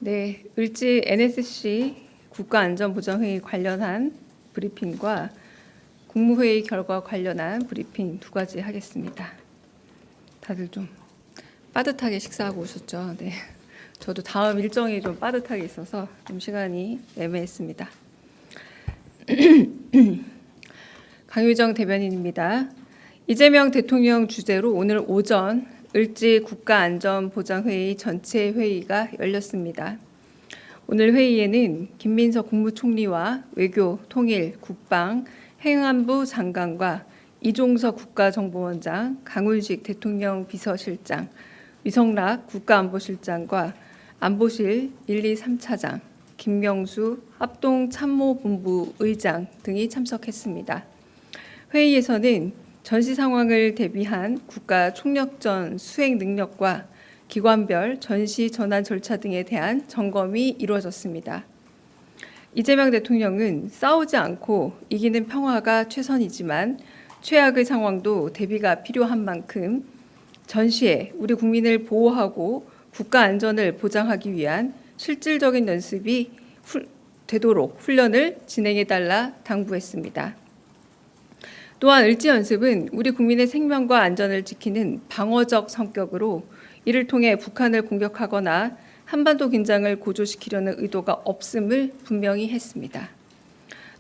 네, 을지 NSC 국가안전보장회의 관련한 브리핑과 국무회의 결과 관련한 브리핑 두 가지 하겠습니다. 다들 좀 빠듯하게 식사하고 오셨죠? 네, 저도 다음 일정이 좀 빠듯하게 있어서 좀 시간이 애매했습니다. 강유정 대변인입니다. 이재명 대통령 주재로 오늘 오전 을지 국가안전보장회의 전체 회의가 열렸습니다. 오늘 회의에는 김민석 국무총리와 외교, 통일, 국방, 행안부 장관과 이종석 국가정보원장, 강훈식 대통령 비서실장, 위성락 국가안보실장과 안보실 1, 2, 3차장, 김명수 합동참모본부 의장 등이 참석했습니다. 회의에서는 전시 상황을 대비한 국가 총력전 수행 능력과 기관별 전시 전환 절차 등에 대한 점검이 이루어졌습니다. 이재명 대통령은 싸우지 않고 이기는 평화가 최선이지만 최악의 상황도 대비가 필요한 만큼 전시에 우리 국민을 보호하고 국가 안전을 보장하기 위한 실질적인 연습이 되도록 훈련을 진행해달라 당부했습니다. 또한 을지 연습은 우리 국민의 생명과 안전을 지키는 방어적 성격으로 이를 통해 북한을 공격하거나 한반도 긴장을 고조시키려는 의도가 없음을 분명히 했습니다.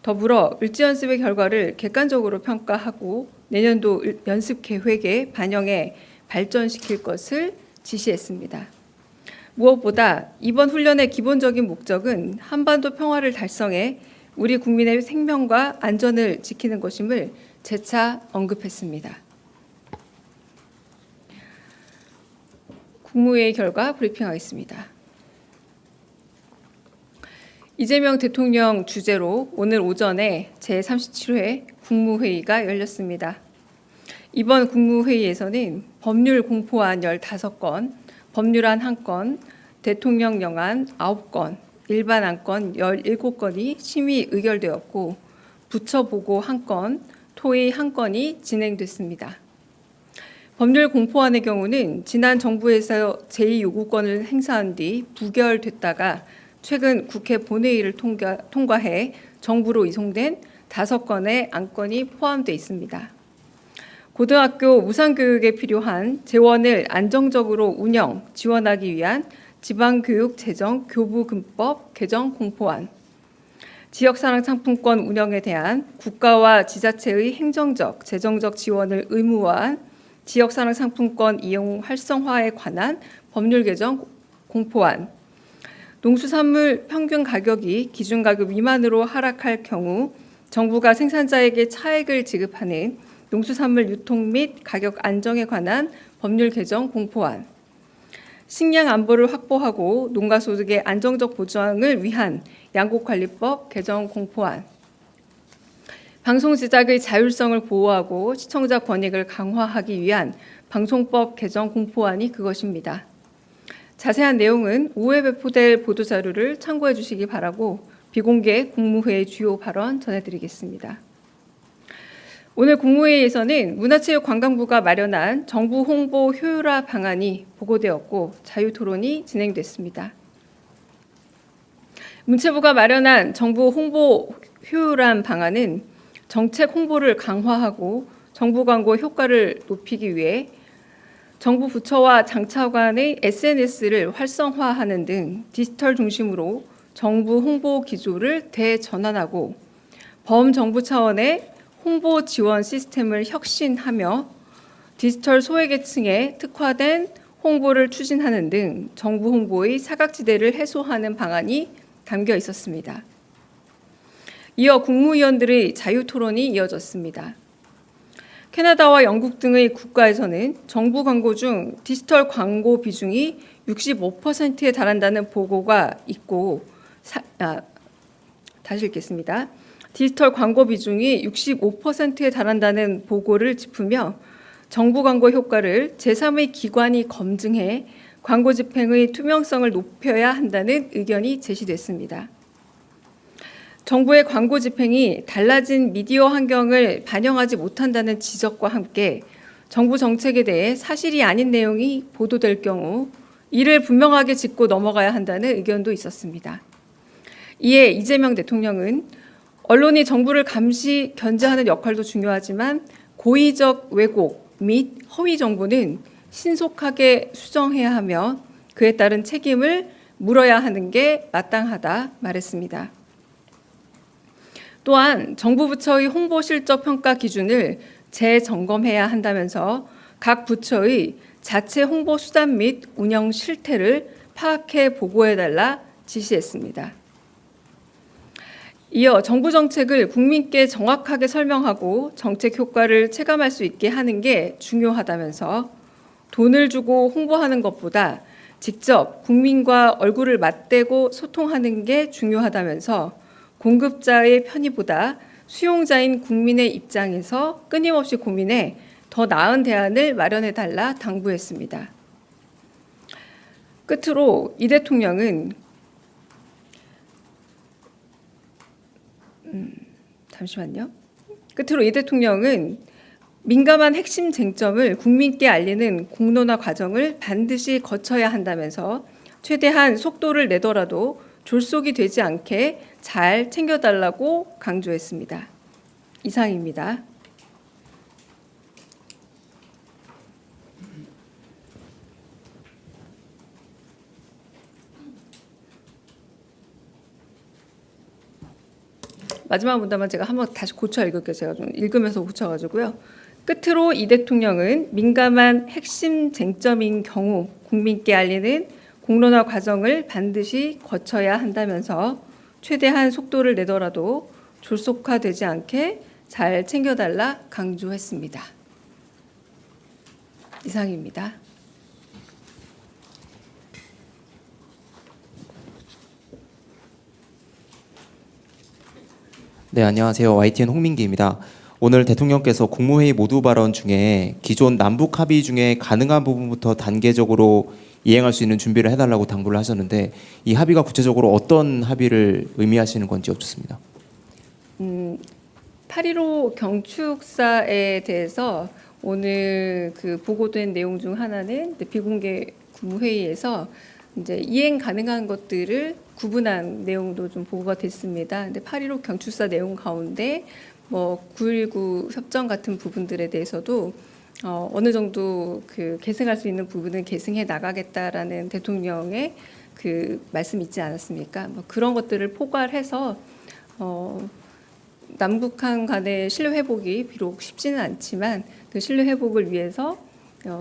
더불어 을지 연습의 결과를 객관적으로 평가하고 내년도 연습 계획에 반영해 발전시킬 것을 지시했습니다. 무엇보다 이번 훈련의 기본적인 목적은 한반도 평화를 달성해 우리 국민의 생명과 안전을 지키는 것임을 재차 언급했습니다. 국무회의 결과 브리핑하겠습니다. 이재명 대통령 주재로 오늘 오전에 제37회 국무회의가 열렸습니다. 이번 국무회의에서는 법률 공포안 15건, 법률안 1건, 대통령령안 9건, 일반 안건 17건이 심의 의결되었고 부처보고 1건, 토의 1건이 진행됐습니다. 법률 공포안의 경우는 지난 정부에서 제2요구권을 행사한 뒤 부결됐다가 최근 국회 본회의를 통과해 정부로 이송된 5건의 안건이 포함되어 있습니다. 고등학교 무상교육에 필요한 재원을 안정적으로 운영, 지원하기 위한 지방교육재정 교부금법 개정 공포안, 지역사랑상품권 운영에 대한 국가와 지자체의 행정적, 재정적 지원을 의무화한 지역사랑상품권 이용 활성화에 관한 법률 개정 공포안, 농수산물 평균 가격이 기준가격 미만으로 하락할 경우 정부가 생산자에게 차액을 지급하는 농수산물 유통 및 가격 안정에 관한 법률 개정 공포안, 식량 안보를 확보하고 농가 소득의 안정적 보장을 위한 양곡관리법 개정 공포안, 방송 제작의 자율성을 보호하고 시청자 권익을 강화하기 위한 방송법 개정 공포안이 그것입니다. 자세한 내용은 5회 배포될 보도자료를 참고해 주시기 바라고 비공개 국무회의 주요 발언 전해드리겠습니다. 오늘 국무회의에서는 문화체육관광부가 마련한 정부 홍보 효율화 방안이 보고되었고 자유토론이 진행됐습니다. 문체부가 마련한 정부 홍보 효율화 방안은 정책 홍보를 강화하고 정부 광고 효과를 높이기 위해 정부 부처와 장차관의 SNS를 활성화하는 등 디지털 중심으로 정부 홍보 기조를 대전환하고 범정부 차원의 홍보 지원 시스템을 혁신하며 디지털 소외계층에 특화된 홍보를 추진하는 등 정부 홍보의 사각지대를 해소하는 방안이 담겨 있었습니다. 이어 국무위원들의 자유토론이 이어졌습니다. 캐나다와 영국 등의 국가에서는 정부 광고 중 디지털 광고 비중이 65%에 달한다는 보고가 있고 다시 읽겠습니다. 디지털 광고 비중이 65%에 달한다는 보고를 짚으며 정부 광고 효과를 제3의 기관이 검증해 광고 집행의 투명성을 높여야 한다는 의견이 제시됐습니다. 정부의 광고 집행이 달라진 미디어 환경을 반영하지 못한다는 지적과 함께 정부 정책에 대해 사실이 아닌 내용이 보도될 경우 이를 분명하게 짚고 넘어가야 한다는 의견도 있었습니다. 이에 이재명 대통령은 언론이 정부를 감시, 견제하는 역할도 중요하지만 고의적 왜곡 및 허위 정보는 신속하게 수정해야 하며 그에 따른 책임을 물어야 하는 게 마땅하다 말했습니다. 또한 정부 부처의 홍보 실적 평가 기준을 재점검해야 한다면서 각 부처의 자체 홍보 수단 및 운영 실태를 파악해 보고해달라 지시했습니다. 이어 정부 정책을 국민께 정확하게 설명하고 정책 효과를 체감할 수 있게 하는 게 중요하다면서 돈을 주고 홍보하는 것보다 직접 국민과 얼굴을 맞대고 소통하는 게 중요하다면서 공급자의 편의보다 수용자인 국민의 입장에서 끊임없이 고민해 더 나은 대안을 마련해달라 당부했습니다. 끝으로 이 대통령은 민감한 핵심 쟁점을 국민께 알리는 공론화 과정을 반드시 거쳐야 한다면서 최대한 속도를 내더라도 졸속이 되지 않게 잘 챙겨달라고 강조했습니다. 이상입니다. 마지막 문단만 제가 한번 다시 고쳐 읽을게요. 제가 좀 읽으면서 고쳐가지고요. 끝으로 이 대통령은 민감한 핵심 쟁점인 경우 국민께 알리는 공론화 과정을 반드시 거쳐야 한다면서 최대한 속도를 내더라도 졸속화되지 않게 잘 챙겨달라 강조했습니다. 이상입니다. 네, 안녕하세요. YTN 홍민기입니다. 오늘 대통령께서 국무회의 모두 발언 중에 기존 남북 합의 중에 가능한 부분부터 단계적으로 이행할 수 있는 준비를 해달라고 당부를 하셨는데 이 합의가 구체적으로 어떤 합의를 의미하시는 건지 여쭙습니다. 8.15 경축사에 대해서 오늘 그 보고된 내용 중 하나는 비공개 국무회의에서 이제 이행 가능한 것들을 구분한 내용도 좀 보고가 됐습니다. 근데 8.15 경축사 내용 가운데 뭐 9.19 협정 같은 부분들에 대해서도 어느 정도 그 계승할 수 있는 부분은 계승해 나가겠다라는 대통령의 그 말씀 있지 않았습니까? 뭐 그런 것들을 포괄해서 남북한 간의 신뢰 회복이 비록 쉽지는 않지만 그 신뢰 회복을 위해서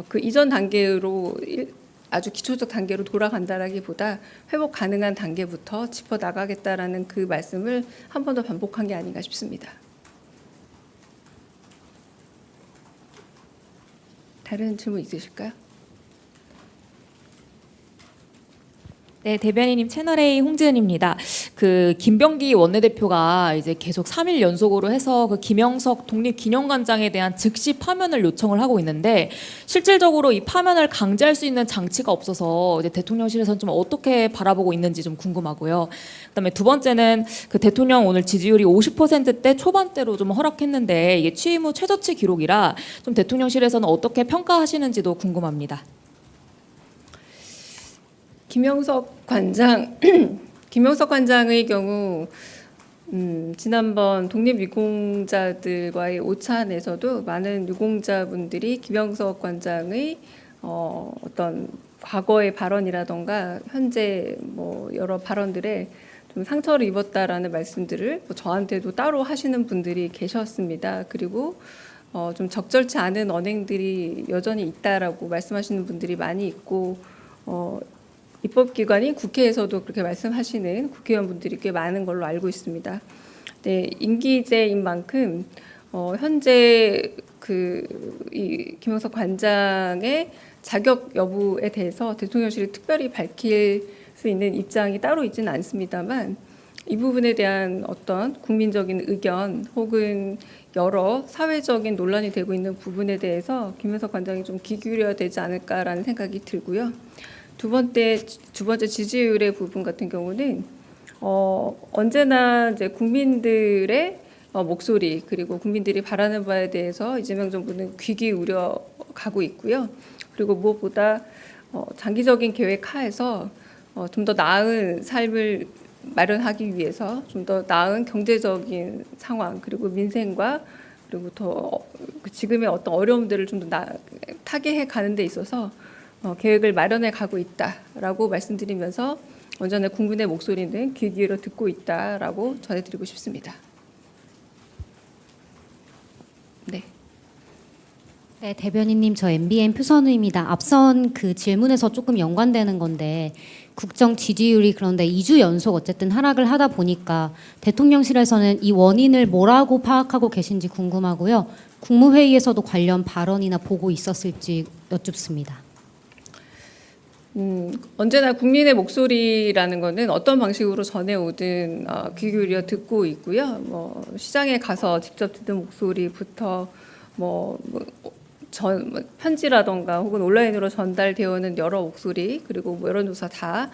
그 이전 단계로 아주 기초적 단계로 돌아간다라기보다 회복 가능한 단계부터 짚어 나가겠다라는 그 말씀을 한 번 더 반복한 게 아닌가 싶습니다. 다른 질문 있으실까요? 네, 대변인님 채널A 홍지은입니다. 그 김병기 원내대표가 이제 계속 3일 연속으로 해서 그 김영석 독립기념관장에 대한 즉시 파면을 요청을 하고 있는데 실질적으로 이 파면을 강제할 수 있는 장치가 없어서 이제 대통령실에서는 좀 어떻게 바라보고 있는지 좀 궁금하고요. 그다음에 두 번째는 그 대통령 오늘 지지율이 50%대 초반대로 좀 허락했는데 이게 취임 후 최저치 기록이라 좀 대통령실에서는 어떻게 평가하시는지도 궁금합니다. 김영석 관장의 경우 지난번 독립유공자들과의 오찬에서도 많은 유공자분들이 김영석 관장의 어떤 과거의 발언이라던가 현재 뭐 여러 발언들에 좀 상처를 입었다라는 말씀들을 뭐 저한테도 따로 하시는 분들이 계셨습니다. 그리고 좀 적절치 않은 언행들이 여전히 있다라고 말씀하시는 분들이 많이 있고 입법기관인 국회에서도 그렇게 말씀하시는 국회의원분들이 꽤 많은 걸로 알고 있습니다. 네, 임기제인 만큼 현재 이 김영석 관장의 자격 여부에 대해서 대통령실이 특별히 밝힐 수 있는 입장이 따로 있지는 않습니다만 이 부분에 대한 어떤 국민적인 의견 혹은 여러 사회적인 논란이 되고 있는 부분에 대해서 김영석 관장이 좀 귀 기울여야 되지 않을까라는 생각이 들고요. 두 번째 지지율의 부분 같은 경우는 언제나 이제 국민들의 목소리 그리고 국민들이 바라는 바에 대해서 이재명 정부는 귀 기울여 가고 있고요. 그리고 무엇보다 장기적인 계획 하에서 좀 더 나은 삶을 마련하기 위해서 좀 더 나은 경제적인 상황 그리고 민생과 그리고 더 지금의 어떤 어려움들을 좀 더 타개해 가는 데 있어서 계획을 마련해 가고 있다라고 말씀드리면서 언제나 국민의 목소리는 귀 기울여 듣고 있다라고 전해드리고 싶습니다. 네. 네, 대변인님, 저 MBN 표선우입니다. 앞선 그 질문에서 조금 연관되는 건데 국정 지지율이 그런데 2주 연속 어쨌든 하락을 하다 보니까 대통령실에서는 이 원인을 뭐라고 파악하고 계신지 궁금하고요. 국무회의에서도 관련 발언이나 보고 있었을지 여쭙습니다. 언제나 국민의 목소리라는 거는 어떤 방식으로 전해오든 귀 기울여 듣고 있고요. 시장에 가서 직접 듣는 목소리부터 편지라던가 혹은 온라인으로 전달되어 오는 여러 목소리 그리고 여론조사 다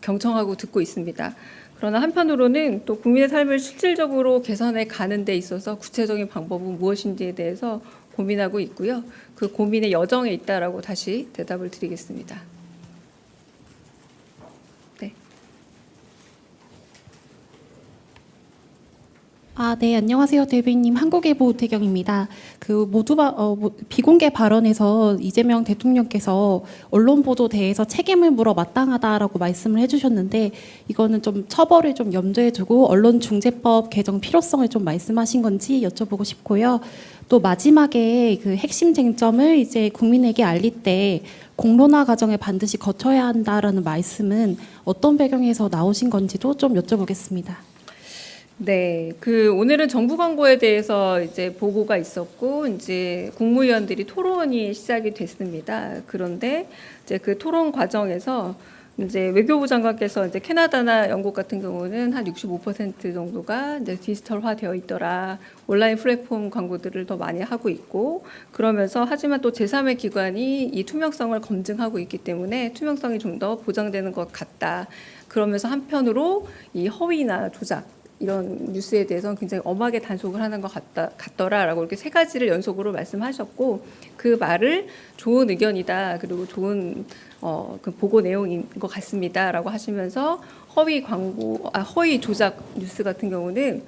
경청하고 듣고 있습니다. 그러나 한편으로는 또 국민의 삶을 실질적으로 개선해 가는 데 있어서 구체적인 방법은 무엇인지에 대해서 고민하고 있고요. 그 고민의 여정에 있다라고 다시 대답을 드리겠습니다. 네, 안녕하세요, 대변인님. 한국일보 우태경입니다. 비공개 발언에서 이재명 대통령께서 언론 보도대에서 책임을 물어 마땅하다라고 말씀을 해주셨는데 이거는 좀 처벌을 좀 염두에 두고 언론중재법 개정 필요성을 좀 말씀하신 건지 여쭤보고 싶고요. 또 마지막에 그 핵심 쟁점을 이제 국민에게 알릴 때 공론화 과정을 반드시 거쳐야 한다라는 말씀은 어떤 배경에서 나오신 건지도 좀 여쭤보겠습니다. 네, 오늘은 정부 광고에 대해서 이제 보고가 있었고 이제 국무위원들이 토론이 시작이 됐습니다. 그런데 이제 그 토론 과정에서 이제 외교부 장관께서 이제 캐나다나 영국 같은 경우는 한 65% 정도가 이제 디지털화 되어 있더라. 온라인 플랫폼 광고들을 더 많이 하고 있고 그러면서 하지만 또 제3의 기관이 이 투명성을 검증하고 있기 때문에 투명성이 좀 더 보장되는 것 같다. 그러면서 한편으로 이 허위나 조작 이런 뉴스에 대해서는 굉장히 엄하게 단속을 하는 것 같더라라고 이렇게 세 가지를 연속으로 말씀하셨고 그 말을 좋은 의견이다 그리고 좋은 그 보고 내용인 것 같습니다라고 하시면서 허위 조작 뉴스 같은 경우는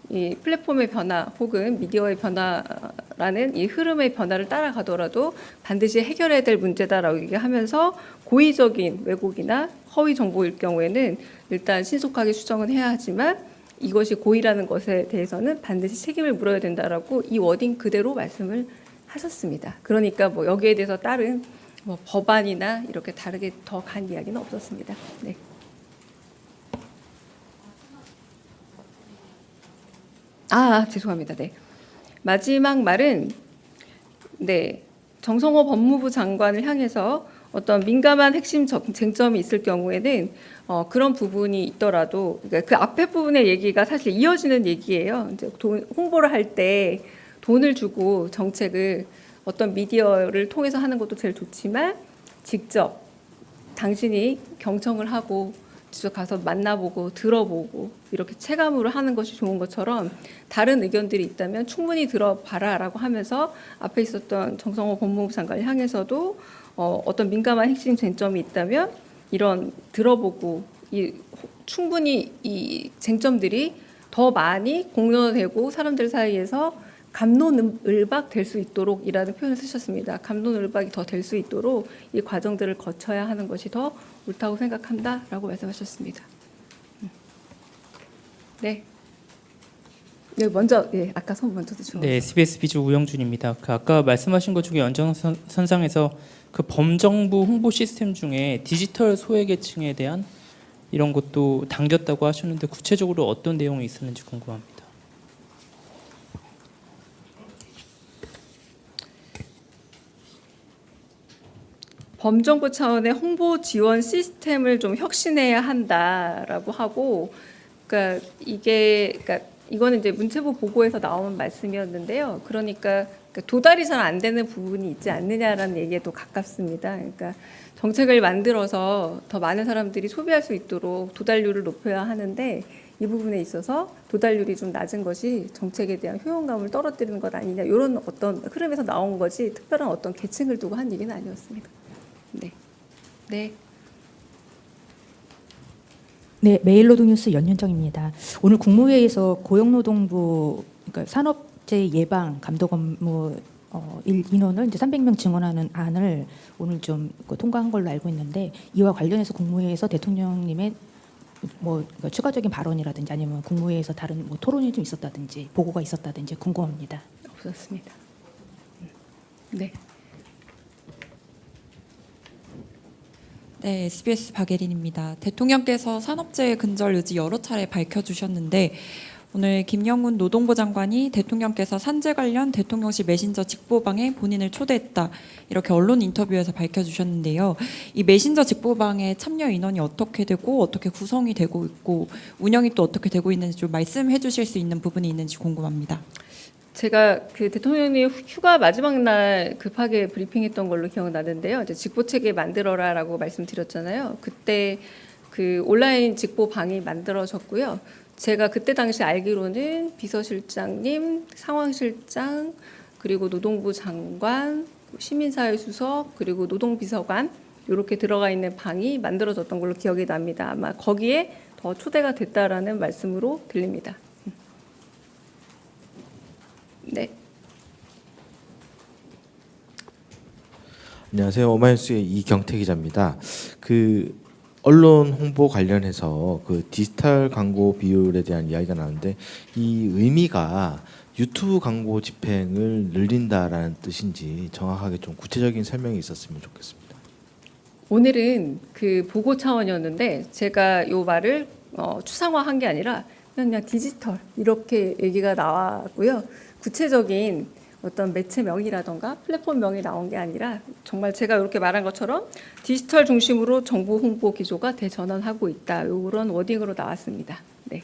이 플랫폼의 변화 혹은 미디어의 변화라는 이 흐름의 변화를 따라가더라도 반드시 해결해야 될 문제다라고 얘기하면서 고의적인 왜곡이나 허위 정보일 경우에는 일단 신속하게 수정은 해야 하지만 이것이 고의라는 것에 대해서는 반드시 책임을 물어야 된다라고 이 워딩 그대로 말씀을 하셨습니다. 그러니까 여기에 대해서 다른 법안이나 이렇게 다르게 더 간 이야기는 없었습니다. 네. 죄송합니다. 네. 마지막 말은 정성호 법무부 장관을 향해서 어떤 민감한 핵심 쟁점이 있을 경우에는 그런 부분이 있더라도 그러니까 그 앞에 부분의 얘기가 사실 이어지는 얘기예요. 이제 홍보를 할 때 돈을 주고 정책을 어떤 미디어를 통해서 하는 것도 제일 좋지만 직접 당신이 경청을 하고 직접 가서 만나보고 들어보고 이렇게 체감으로 하는 것이 좋은 것처럼 다른 의견들이 있다면 충분히 들어봐라라고 하면서 앞에 있었던 정성호 법무부 장관을 향해서도 어떤 민감한 핵심 쟁점이 있다면 이런 들어보고 충분히 이 쟁점들이 더 많이 공론화되고 사람들 사이에서 갑론을박 될 수 있도록이라는 표현을 쓰셨습니다. 갑론을박이 더 될 수 있도록 이 과정들을 거쳐야 하는 것이 더 옳다고 생각한다라고 말씀하셨습니다. 네. 먼저 아까 손 먼저 드죠. 네, SBS 비주 우영준입니다. 아까 말씀하신 것 중에 연장선상에서 그 범정부 홍보 시스템 중에 디지털 소외계층에 대한 이런 것도 당겼다고 하셨는데 구체적으로 어떤 내용이 있었는지 궁금합니다. 범정부 차원의 홍보 지원 시스템을 좀 혁신해야 한다라고 하고, 그러니까 이거는 이제 문체부 보고에서 나온 말씀이었는데요. 그러니까 도달이 잘 안 되는 부분이 있지 않느냐라는 얘기에도 가깝습니다. 그러니까 정책을 만들어서 더 많은 사람들이 소비할 수 있도록 도달률을 높여야 하는데 이 부분에 있어서 도달률이 좀 낮은 것이 정책에 대한 효용감을 떨어뜨리는 것 아니냐 이런 어떤 흐름에서 나온 거지 특별한 어떤 계층을 두고 한 얘기는 아니었습니다. 네. 네. 네, 매일노동뉴스 연윤정입니다. 오늘 국무회의에서 고용노동부 그러니까 산업재해 예방 감독 업무 인원을 이제 300명 증원하는 안을 오늘 좀 통과한 걸로 알고 있는데 이와 관련해서 국무회의에서 대통령님의 그러니까 추가적인 발언이라든지 아니면 국무회의에서 다른 토론이 좀 있었다든지 보고가 있었다든지 궁금합니다. 없었습니다. 네. 네, SBS 박예린입니다. 대통령께서 산업재해 근절 의지 여러 차례 밝혀주셨는데 오늘 김영훈 노동부 장관이 대통령께서 산재 관련 대통령실 메신저 직보방에 본인을 초대했다 이렇게 언론 인터뷰에서 밝혀주셨는데요. 이 메신저 직보방에 참여 인원이 어떻게 되고 어떻게 구성이 되고 있고 운영이 또 어떻게 되고 있는지 좀 말씀해 주실 수 있는 부분이 있는지 궁금합니다. 제가 그 대통령님 휴가 마지막 날 급하게 브리핑했던 걸로 기억나는데요. 이제 직보체계 만들어라라고 말씀드렸잖아요. 그때 그 온라인 직보방이 만들어졌고요. 제가 그때 당시 알기로는 비서실장님, 상황실장, 그리고 노동부 장관, 시민사회 수석, 그리고 노동비서관 이렇게 들어가 있는 방이 만들어졌던 걸로 기억이 납니다. 아마 거기에 더 초대가 됐다라는 말씀으로 들립니다. 네. 안녕하세요. 오마이뉴스의 이경태 기자입니다. 그 언론 홍보 관련해서 그 디지털 광고 비율에 대한 이야기가 나오는데 이 의미가 유튜브 광고 집행을 늘린다라는 뜻인지 정확하게 좀 구체적인 설명이 있었으면 좋겠습니다. 오늘은 그 보고 차원이었는데 제가 요 말을 추상화한 게 아니라 그냥 디지털 이렇게 얘기가 나왔고요. 구체적인 어떤 매체명이라던가 플랫폼명이 나온 게 아니라 정말 제가 이렇게 말한 것처럼 디지털 중심으로 정보 홍보 기조가 대전환하고 있다. 이런 워딩으로 나왔습니다. 네.